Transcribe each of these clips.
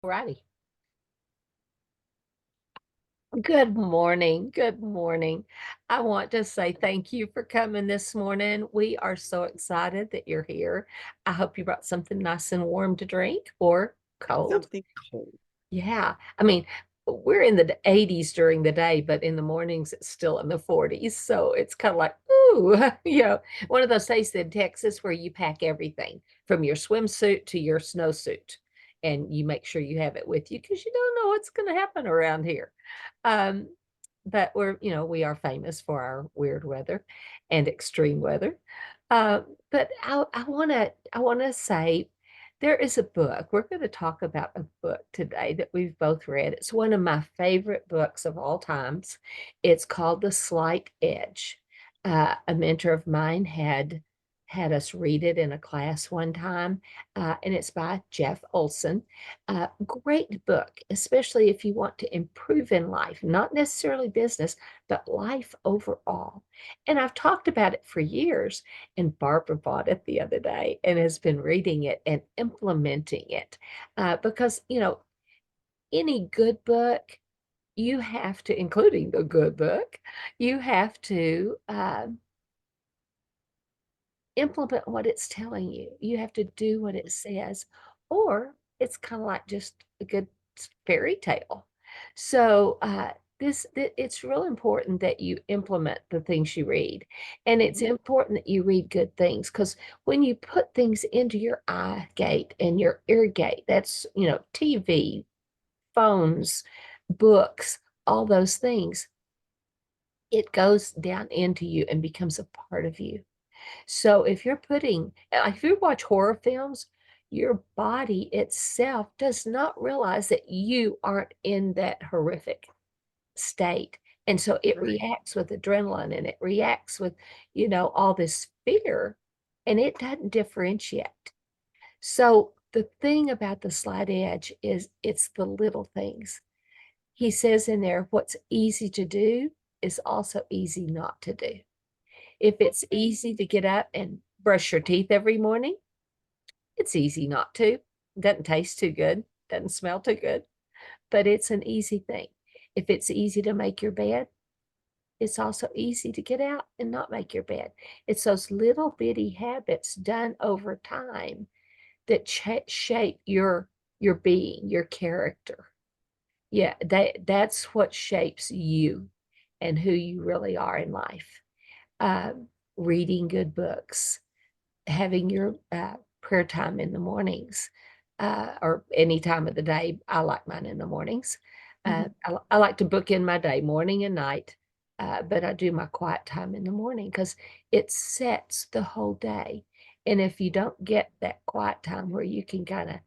Righty. Good morning. Good morning. I want to say thank you for coming this morning. We are so excited that you're here. I hope you brought something nice and warm to drink or cold. Something cold. Yeah. I mean, we're in the 80s during the day, but in the mornings it's still in the 40s. So it's kind of like, ooh, one of those days in Texas where you pack everything from your swimsuit to your snowsuit and you make sure you have it with you because you don't know what's going to happen around here. Um, but we are famous for our weird weather and extreme weather. But I want to say there is a book. We're going to talk about a book today that we've both read. It's one of my favorite books of all times. It's called The Slight Edge. A mentor of mine had us read it in a class one time, and it's by Jeff Olson. Great book, especially if you want to improve in life, not necessarily business, but life overall. And I've talked about it for years, and Barbara bought it the other day and has been reading it and implementing it. Because, any good book, you have to, including the good book, you have to implement what it's telling you. You have to do what it says, or it's kind of like just a good fairy tale. So it's real important that you implement the things you read, and it's Mhm. important that you read good things because when you put things into your eye gate and your ear gate, that's TV, phones, books, all those things. It goes down into you and becomes a part of you. So if you watch horror films, your body itself does not realize that you aren't in that horrific state. And so it Right. reacts with adrenaline and it reacts with, all this fear, and it doesn't differentiate. So the thing about the slight edge is it's the little things. He says in there, what's easy to do is also easy not to do. If it's easy to get up and brush your teeth every morning, it's easy not to. Doesn't taste too good, doesn't smell too good, but it's an easy thing. If it's easy to make your bed, it's also easy to get out and not make your bed. It's those little bitty habits done over time that shape your being, your character. Yeah, that's what shapes you and who you really are in life. Um, Reading good books, having your prayer time in the mornings, or any time of the day. I like mine in the mornings. Mhm. I like to book in my day, morning and night, but I do my quiet time in the morning because it sets the whole day. And if you don't get that quiet time where you can kind of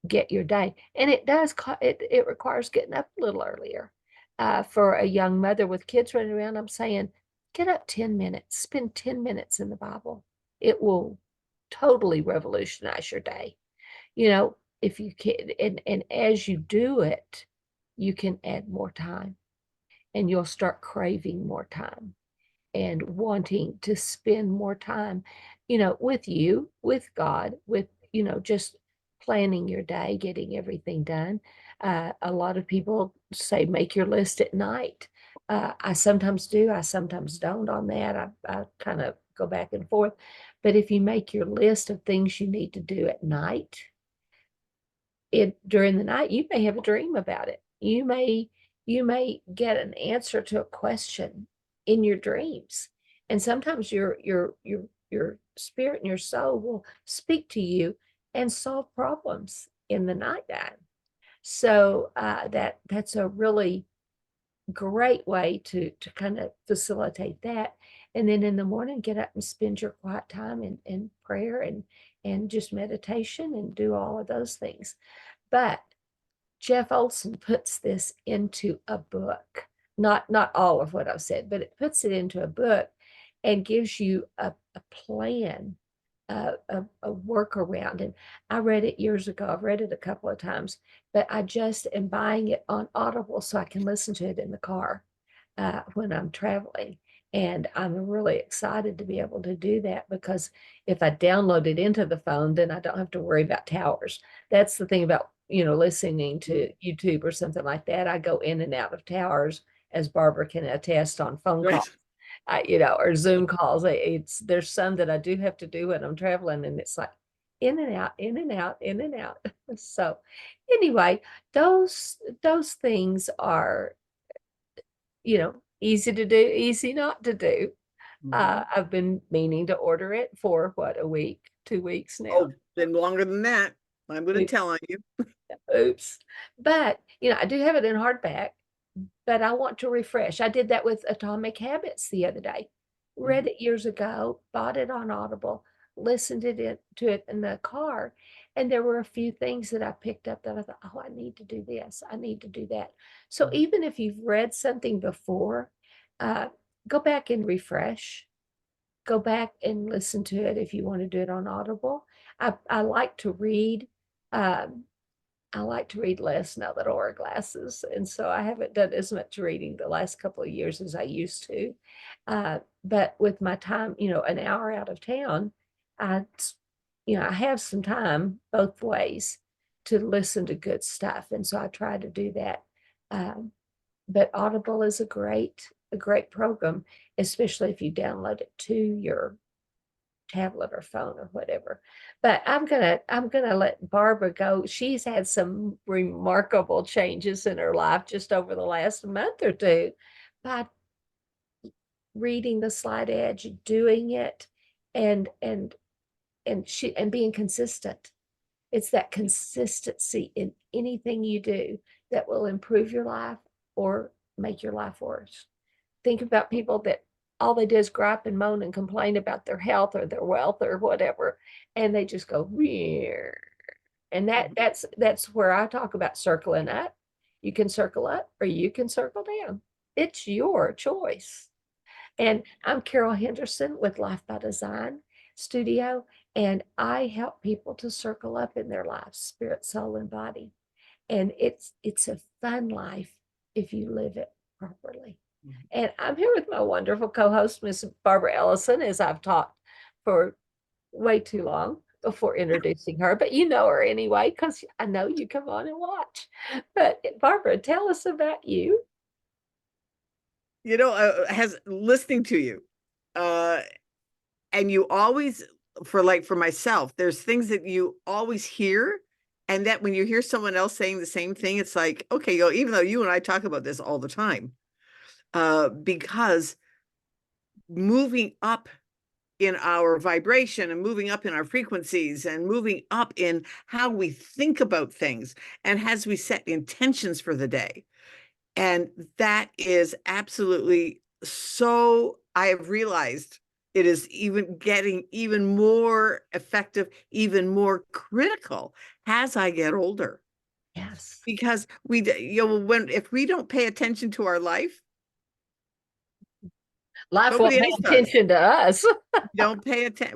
get your day, and it requires getting up a little earlier. For a young mother with kids running around, I'm saying, get up 10 minutes, spend 10 minutes in the Bible. It will totally revolutionize your day. If you can, and as you do it, you can add more time and you'll start craving more time and wanting to spend more time, with you, with God, with, just planning your day, getting everything done. A lot of people say make your list at night. I sometimes do, I sometimes don't on that. I kind of go back and forth. But if you make your list of things you need to do at night, during the night, you may have a dream about it. You may get an answer to a question in your dreams. And sometimes your spirit and your soul will speak to you and solve problems in the nighttime. So that's a really great way to kind of facilitate that. And then in the morning, get up and spend your quiet time in prayer and just meditation and do all of those things. But Jeff Olson puts this into a book. Not all of what I've said, but it puts it into a book and gives you a plan, a workaround. And I read it years ago. I've read it a couple of times, but I just am buying it on Audible so I can listen to it in the car when I'm traveling. And I'm really excited to be able to do that because if I download it into the phone, then I don't have to worry about towers. That's the thing about listening to YouTube or something like that. I go in and out of towers, as Barbara can attest, on phone calls, Right. or Zoom calls. There's some that I do have to do when I'm traveling, and it's like in and out, in and out, in and out. So anyway, those things are, easy to do, easy not to do. Mhm. I've been meaning to order it for what, a week, 2 weeks now. Oh, been longer than that. I'm going to tell on you. Oops. But, I do have it in hardback, but I want to refresh. I did that with Atomic Habits the other day. Read Mhm. it years ago, bought it on Audible, listened to it in the car, and there were a few things that I picked up that I thought, oh, I need to do this. I need to do that. So Mhm. even if you've read something before, uh, go back and refresh. Go back and listen to it if you want to do it on Audible. I like to read. Um, I like to read less now that I wear glasses, and so I haven't done as much reading the last couple of years as I used to. But with my time, an hour out of town, I, I have some time both ways to listen to good stuff, and so I try to do that. Um, but Audible is a great program, especially if you download it to your tablet or phone or whatever. But I'm gonna let Barbara go. She's had some remarkable changes in her life just over the last month or two by reading The Slight Edge, doing it, and being consistent. It's that consistency in anything you do that will improve your life or make your life worse. Think about people that all they do is gripe and moan and complain about their health or their wealth or whatever, and they just go, "Rear." And that's where I talk about circling up. You can circle up or you can circle down. It's your choice. And I'm Carol Henderson with Life by Design Studio, and I help people to circle up in their lives, spirit, soul, and body. And it's a fun life if you live it properly. Mhm. And I'm here with my wonderful co-host, Miss Barbara Ellison, as I've talked for way too long before introducing her, but you know her anyway, because I know you come on and watch. But Barbara, tell us about you. Has listening to you, uh, and you always, for myself, there's things that you always hear, and that when you hear someone else saying the same thing, it's like, okay, even though you and I talk about this all the time, because moving up in our vibration and moving up in our frequencies and moving up in how we think about things and as we set intentions for the day. And that is absolutely so, I have realized it is even getting even more effective, even more critical as I get older. Yes. Because if we don't pay attention to our life, Life won't nobody else pay does. attention to us.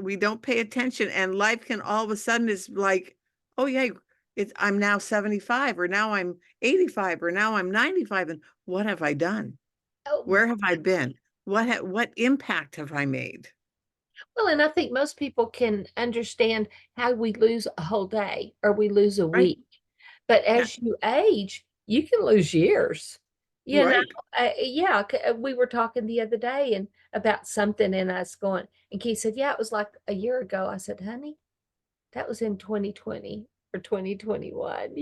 We don't pay attention, and life can all of a sudden is like, oh yeah, I'm now 75, or now I'm 85, or now I'm 95, and what have I done? Oh, Where have I been? What impact have I made? well, and I think most people can understand how we lose a whole day or we lose a Right. week. But Yeah. as you age, you can lose years. You know, Right. yeah, we were talking the other day and about something, and I was going, and Keith said, "Yeah, it was like a year ago." I said, "Honey, that was in 2020 or 2021."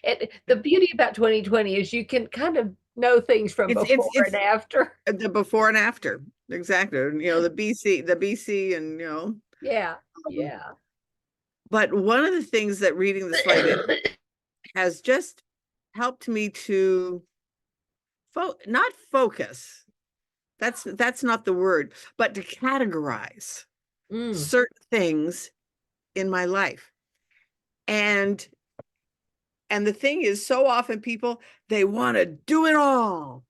And the beauty about 2020 is you can kind of know things from before and It's after. the before and after. Exactly. The BC, and Yeah, um, yeah. but one of the things that reading the Slight Edge has just helped me to not focus. That's not the word, but to categorize Mm, certain things in my life. And the thing is, so often people, they want to do it all,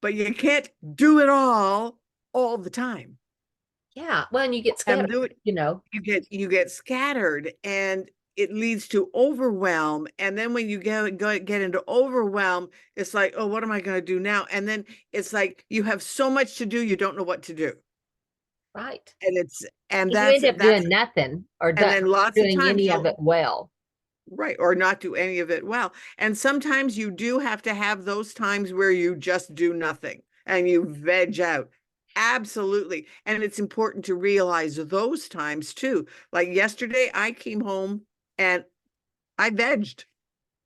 but you can't do it all the time. yeah. Well, and you get And scattered, you know. you get scattered, and it leads to overwhelm. And then when you get into overwhelm, it's like, oh, what am I going to do now? And then it's like you have so much to do, you don't know what to do. Right. And it's and And you that's end up that's doing nothing or and then not lots of doing times any of you'll it well. Right. Or not do any of it well. And sometimes you do have to have those times where you just do nothing and you veg out. Absolutely. And it's important to realize those times too. Like yesterday, I came home and I vegged.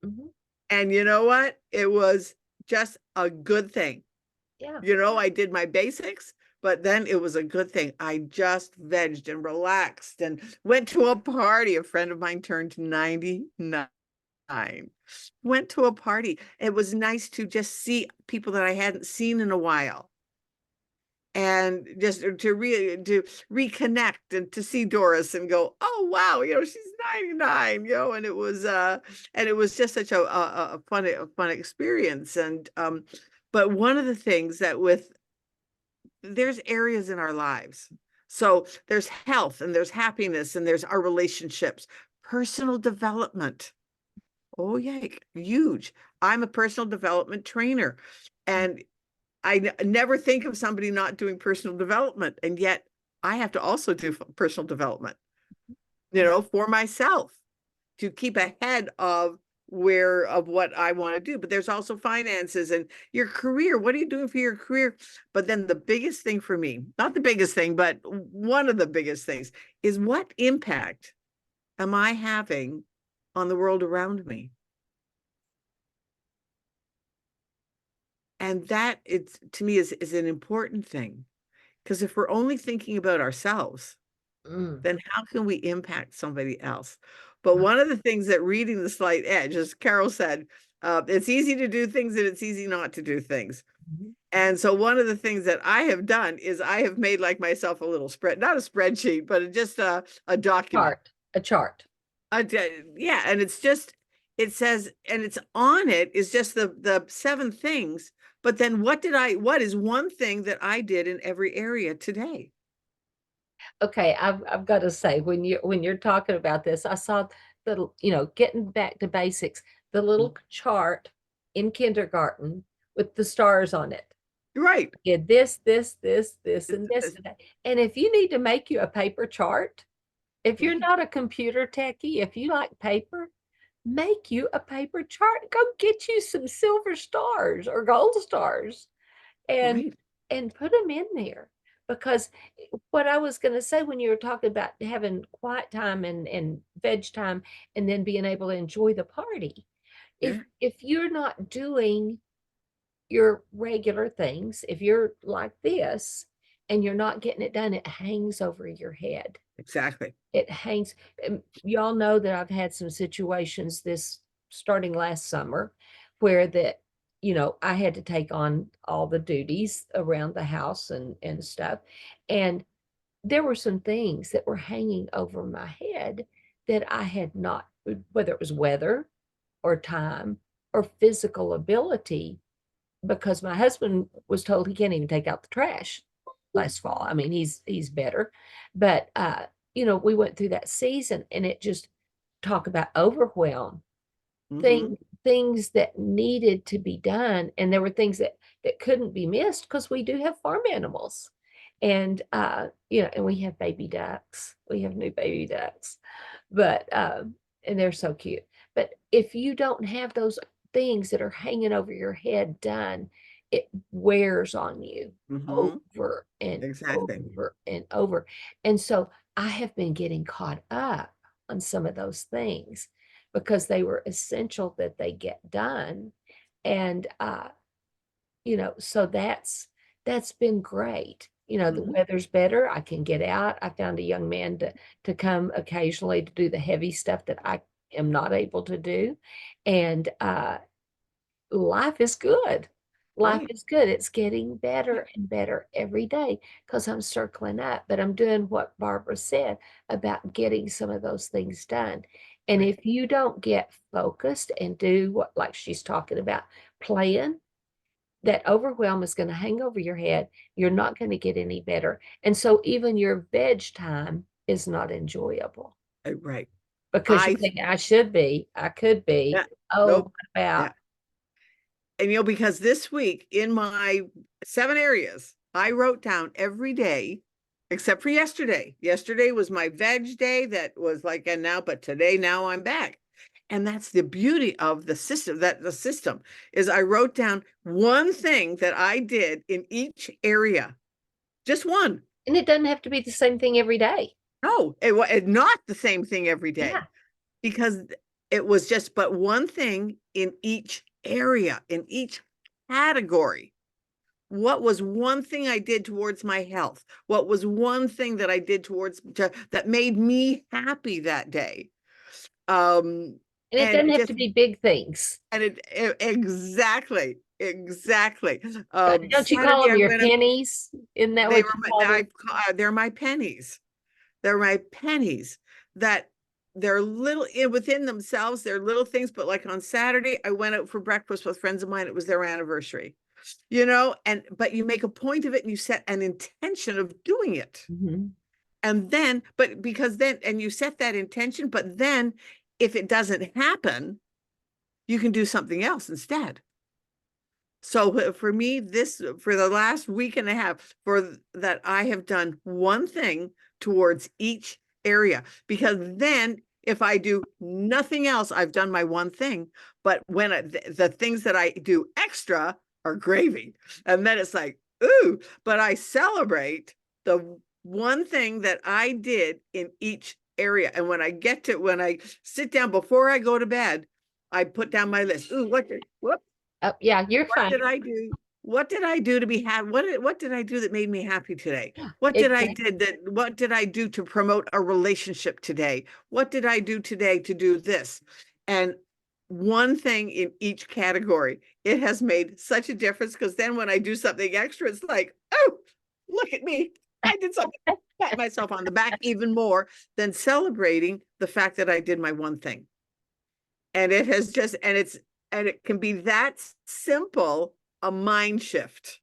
Mhm. And you know what? It was just a good thing. Yeah. I did my basics, but then it was a good thing. I just vegged and relaxed and went to a party. A friend of mine turned 99. Went to a party. It was nice to just see people that I hadn't seen in a while. And just to reconnect and to see Doris and go, oh wow, she's 99, and it was just such a fun experience. And but one of the things that there's areas in our lives. So there's health and there's happiness and there's our relationships, personal development. Oh yeah, huge. I'm a personal development trainer, and I never think of somebody not doing personal development, and yet I have to also do personal development, for myself to keep ahead of what I want to do. But there's also finances and your career. What are you doing for your career? But then the biggest thing for me, not the biggest thing, but one of the biggest things is, what impact am I having on the world around me? And that, it's to me, is an important thing, because if we're only thinking about ourselves, Mm. then how can we impact somebody else? But one of the things that reading The Slight Edge, as Carol said, it's easy to do things and it's easy not to do things. Mhm. And so one of the things that I have done is I have made like myself a little not a spreadsheet, but just a document. A chart. Yeah, and it says, and it's on it is just the 7 things. But then what is one thing that I did in every area today? Okay, I've got to say, when you're talking about this, I saw the, getting back to basics, the little chart in kindergarten with the stars on it. Right. Did this, and this today. And if you need to make you a paper chart, if you're not a computer techie, if you like paper, make you a paper chart. Go get you some silver stars or gold stars and Right. put them in there. Because what I was going to say, when you were talking about having quiet time and veg time and then being able to enjoy the party, Yeah, if you're not doing your regular things, if you're like this and you're not getting it done, it hangs over your head. exactly. It hangs. Y'all know that I've had some situations this starting last summer where I had to take on all the duties around the house and stuff. And there were some things that were hanging over my head that I had not, whether it was weather or time or physical ability, because my husband was told he can't even take out the trash last fall. I mean, he's better, but we went through that season, and it just talk about overwhelm, Mm-hmm. things that needed to be done, and there were things that couldn't be missed because we do have farm animals, and and we have baby ducks. We have new baby ducks, but and they're so cute. But if you don't have those things that are hanging over your head done, it wears on you Mm-hmm. over and Exactly. over and over. And so I have been getting caught up on some of those things because they were essential that they get done. And so that's been great. The Mm-hmm. weather's better. I can get out. I found a young man to come occasionally to do the heavy stuff that I am not able to do. And life is good. Life Right. is good. It's getting better and better every day because I'm circling up, but I'm doing what Barbara said about getting some of those things done. And Right. if you don't get focused and do what, like she's talking about, playing, that overwhelm is going to hang over your head. You're not going to get any better. And so even your veg time is not enjoyable Right. because you I think I should be, I could be. Yeah. Oh, Nope. what about? Yeah. And because this week in my 7 areas, I wrote down every day except for yesterday. Yesterday was my veg day that was like, and now, but today, now I'm back. And that's the beauty of the system, that the system is I wrote down one thing that I did in each area, just one. And it doesn't have to be the same thing every day. No, it was not the same thing every Yeah. day, because it was just but one thing in each area, in each category. What was one thing I did towards my health? What was one thing that I did that made me happy that day? And it doesn't And have to just be big things. and it exactly. Don't you call Saturday them I your went up. pennies? Isn't that They what were you call them? they're my pennies. They're my pennies that they're little within themselves. They're little things, but like on Saturday, I went out for breakfast with friends of mine. It was their anniversary, but you make a point of it and you set an intention of doing it. Mhm. And then, but because then, and you set that intention, but then if it doesn't happen, you can do something else instead. So for me, for the last week and a half, for that, I have done one thing towards each area, because then if I do nothing else, I've done my one thing. But when the things that I do extra are gravy, and then it's like, ooh, but I celebrate the one thing that I did in each area. And when I sit down before I go to bed, I put down my list. Ooh, whoop, Oh, yeah, you're what fine. did I do? What did I do to be happy? What did I do that made me happy today? Yeah, What exactly. did I do to promote a relationship today? What did I do today to do this? And one thing in each category. It has made such a difference, because then when I do something extra, it's like, oh, look at me. I did something. Pat myself on the back even more than celebrating the fact that I did my one thing. And it has just, and it can be that simple, a mind shift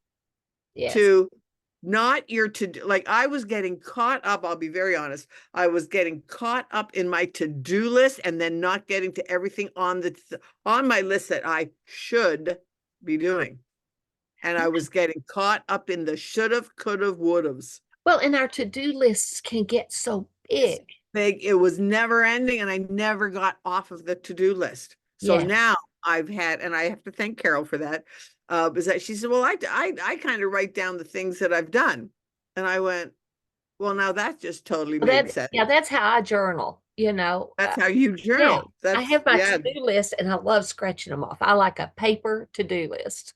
Yes. to not your like I was getting caught up. I'll be very honest. I was getting caught up in my to-do list and then not getting to everything on my list that I should be doing. And I was getting caught up in the should have, could have, would have's. Well, and our to-do lists can get so big. Big. It was never ending, and I never got off of the to-do list. So Yes. now and I have to thank Carol for that, is that she said, well, I kind of write down the things that I've done. And I went, well, now that just totally Well, made sense. that's how I journal, you know. That's how you Yeah, journal. I That's, have my yeah, to-do list and I love scratching them off. I like a paper to-do list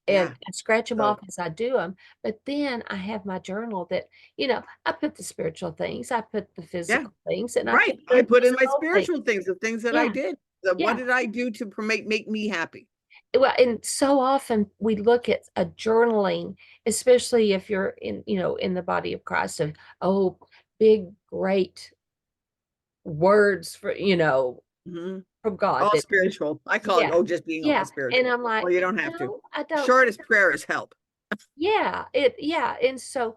and yeah. I scratch them So, off as I do them. But then I have my journal that, I put the spiritual things, I put the yeah, physical things, and I put right. I the put in my small things. spiritual things, the things that I Yeah, did. What yeah. did I do to make me happy? Well, and so often we look at a journaling, especially if you're in the body of Christ of, oh, big, great words Mhm. from God All that, spiritual. I call it, yeah, oh, just being all yeah. And spiritual. I'm like, Well, you don't have to. no, I don't. Shortest prayers help. Yeah. And so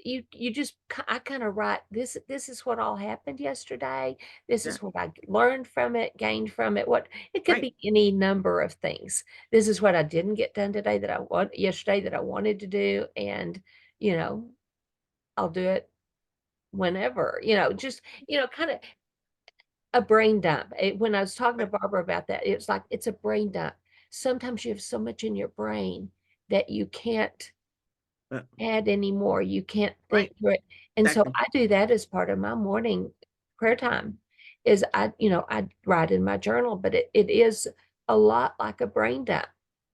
you just, I kind of write this is what all happened yesterday. This Yeah, is what I learned from it, gained from it. What it could right. be any number of things. This is what I didn't get done today yesterday that I wanted to do. And, you know, I'll do it whenever, just, kind of a brain dump. When I was talking to Right. Barbara about that, it's like it's a brain dump. Sometimes you have so much in your brain that you can't Uh, add anymore. You can't right. think through it. And so Exactly. I do that as part of my morning prayer time is I write in my journal, but it is a lot like a brain dump,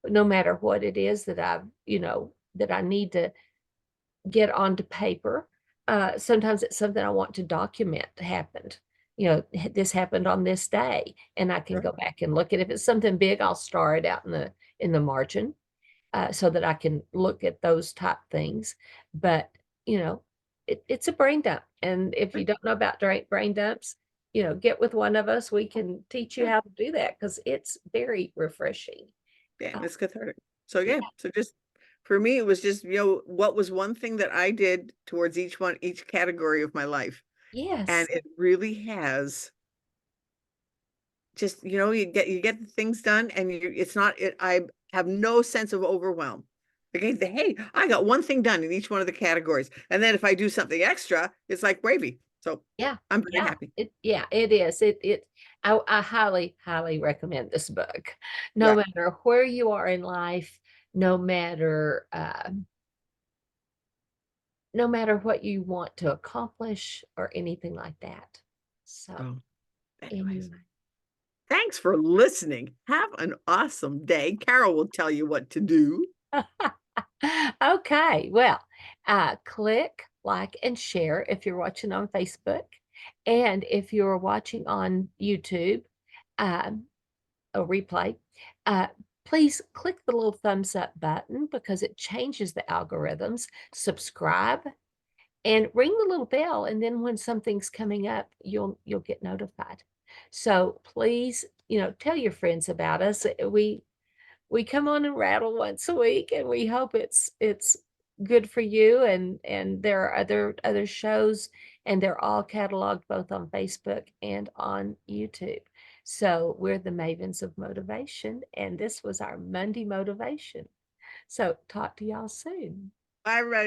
no matter what it is that I need to get onto paper. Sometimes it's something I want to document happened. This happened on this day, and I can Sure. go back and look at it. If it's something big, I'll star it out in the margin, so that I can look at those type things. But it's a brain dump, and if you Right. don't know about brain dumps, get with one of us. We can teach you Yeah. how to do that because it's very refreshing. Yeah. Uh, And it's cathartic. So yeah. yeah. So just for me, it was just, what was one thing that I did towards each category of my life. And Yes. it really has just, you get the things done, and it's not it I have no sense of overwhelm. Okay, hey, I got one thing done in each one of the categories. And then if I do something extra, it's like gravy. So Yeah, I'm very yeah, happy. it is. I highly, highly recommend this book. No Yeah. matter where you are in life, no matter no matter what you want to accomplish or anything like that. So Oh, anyways, anyway. thanks for listening. Have an awesome day. Carol will tell you what to do. Okay, well, click like and share if you're watching on Facebook. And if you're watching on YouTube, um, a replay, uh, please click the little thumbs up button because it changes the algorithms. Subscribe and ring the little bell, and then when something's coming up, you'll get notified. So please, tell your friends about us. We come on and rattle once a week, and we hope it's good for you, and there are other shows, and they're all cataloged both on Facebook and on YouTube. So we're the Mavens of Motivation, and this was our Monday motivation. So talk to y'all soon. Bye, everybody.